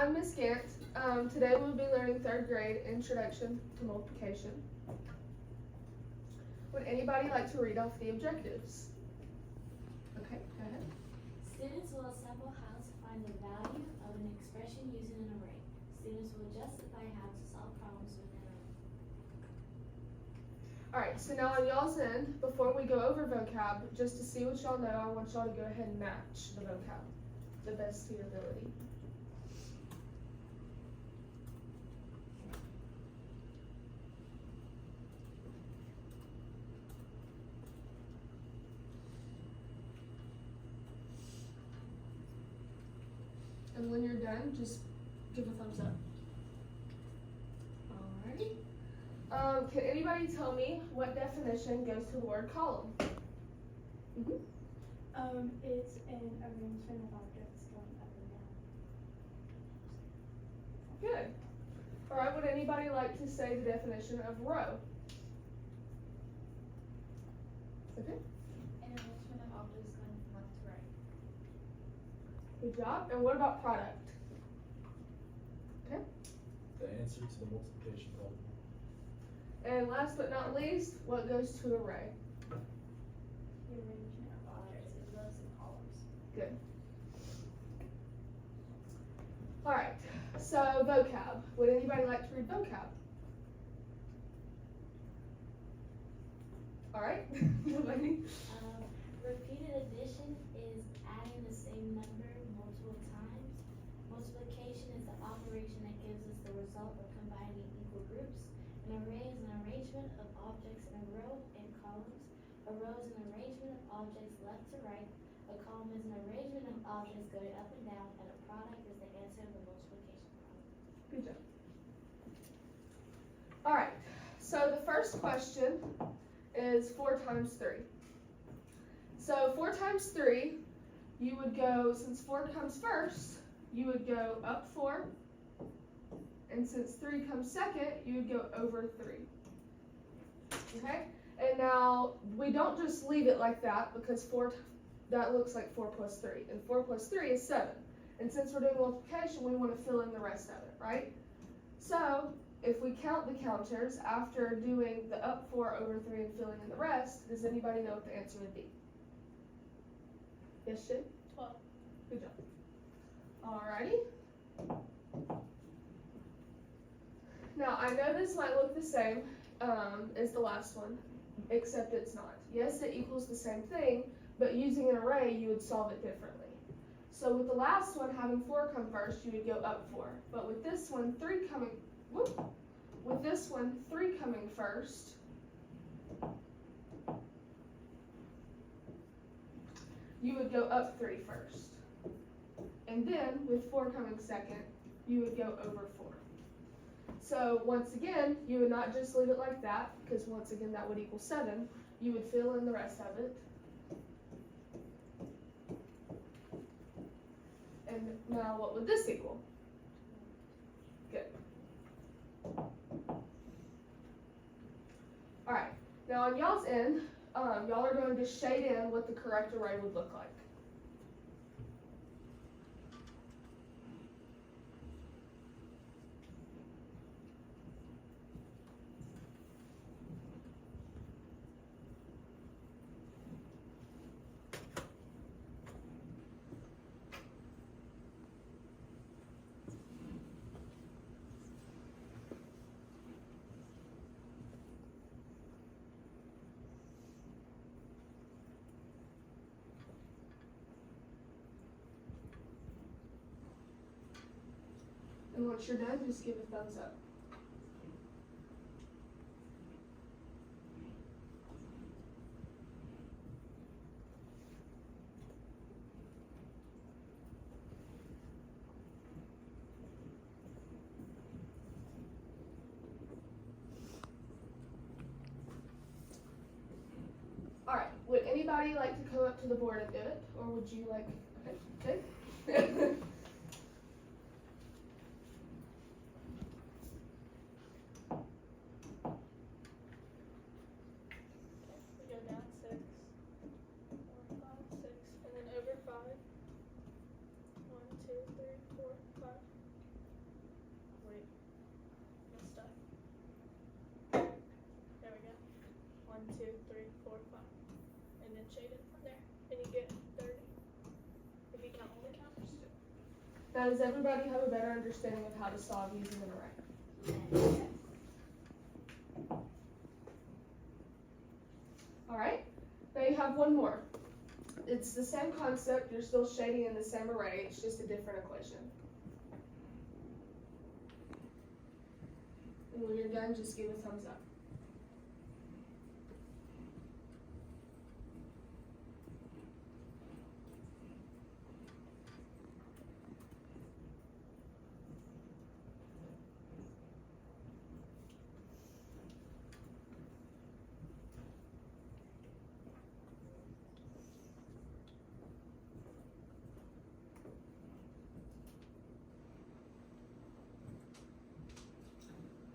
I'm Miss Gant. Today we'll be learning 3rd grade Introduction to Multiplication. Would anybody like to read off the objectives? Okay, go ahead. Students will assemble how to find the value of an expression using an array. Students will justify how to solve problems with an array. Alright, so now on y'all's end, before we go over vocab, just to see what y'all know, I want y'all to go ahead and match the vocab, the best to your ability. And when you're done, just give a thumbs up. Alrighty. Can anybody tell me what definition goes to the word column? It's an arrangement of objects going up and down. Good. Alright, would anybody like to say the definition of row? Okay. An arrangement of objects going from left to right. Good job. And what about product? Okay. The answer to the multiplication problem. And last but not least, what goes to array? The arrangement of objects in rows and columns. Good. Alright, so vocab. Would anybody like to read vocab? Alright, nobody? Repeated addition is adding the same number multiple times. Multiplication is the operation that gives us the result of combining equal groups. An array is an arrangement of objects in a row and columns. A row is an arrangement of objects left to right. A column is an arrangement of objects going up and down, and a product is the answer to the multiplication problem. Good job. Alright, so the first question is 4 times 3. So 4 times 3, you would go, since 4 comes first, you would go up 4. And since 3 comes second, you would go over 3. Okay? And now, we don't just leave it like that because that looks like 4 plus 3. And 4 plus 3 is 7. And since we're doing multiplication, we want to fill in the rest of it, right? So, if we count the counters after doing the up 4 over 3 and filling in the rest, does anybody know what the answer would be? Yes, Shay? 12. Good job. Alrighty. Now, I know this might look the same as the last one, except it's not. Yes, it equals the same thing, but using an array, you would solve it differently. So with the last one, having 4 come first, you would go up 4. But with this one, 3 coming first, you would go up 3 first. And then, with 4 coming second, you would go over 4. So, once again, you would not just leave it like that, because once again that would equal 7. You would fill in the rest of it. And now, what would this equal? Good. Alright, now on y'all's end, y'all are going to shade in what the correct array would look like. And once you're done, just give a thumbs up. Alright, would anybody like to come up to the board and do it? Or would you like, okay. We go down 6, 4, 5, 6, and then over 5. 1, 2, 3, 4, 5. 1, 2, 3, 4, 5. And then shade it from there. And you get 30. If you count all the counters. Now, does everybody have a better understanding of how to solve using an array? Yes. Alright, now you have one more. It's the same concept, you're still shading in the same array, it's just a different equation. And when you're done, just give a thumbs up.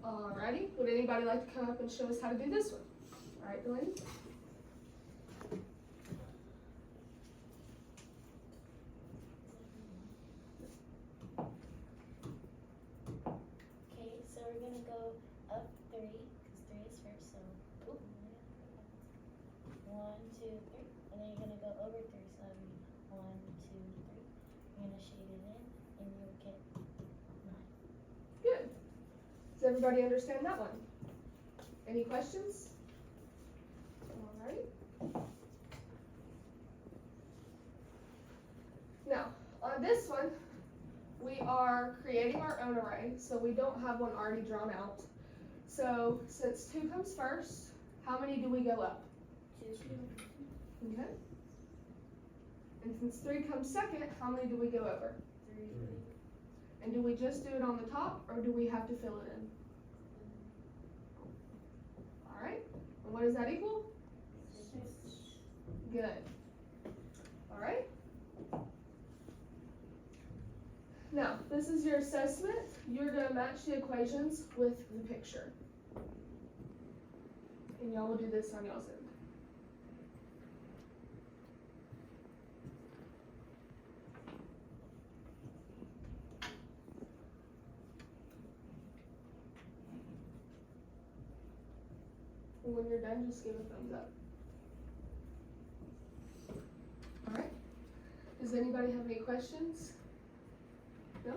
Alrighty, would anybody like to come up and show us how to do this one? Alright, Delaney? Okay, so we're gonna go up 3, because 3 is first, so. 1, 2, 3. And then you're gonna go over 3, so that'll be 1, 2, 3. You're gonna shade it in, and you'll get 9. Good. Does everybody understand that one? Any questions? Alright. Now, on this one, we are creating our own array, so we don't have one already drawn out. So, since 2 comes first, how many do we go up? 2. Okay. And since 3 comes second, how many do we go over? 3. And do we just do it on the top, or do we have to fill it in? Alright, and what does that equal? 6. Good. Alright. Now, this is your assessment. You're going to match the equations with the picture. And y'all will do this on y'all's end. And when you're done, just give a thumbs up. Alright. Does anybody have any questions? No?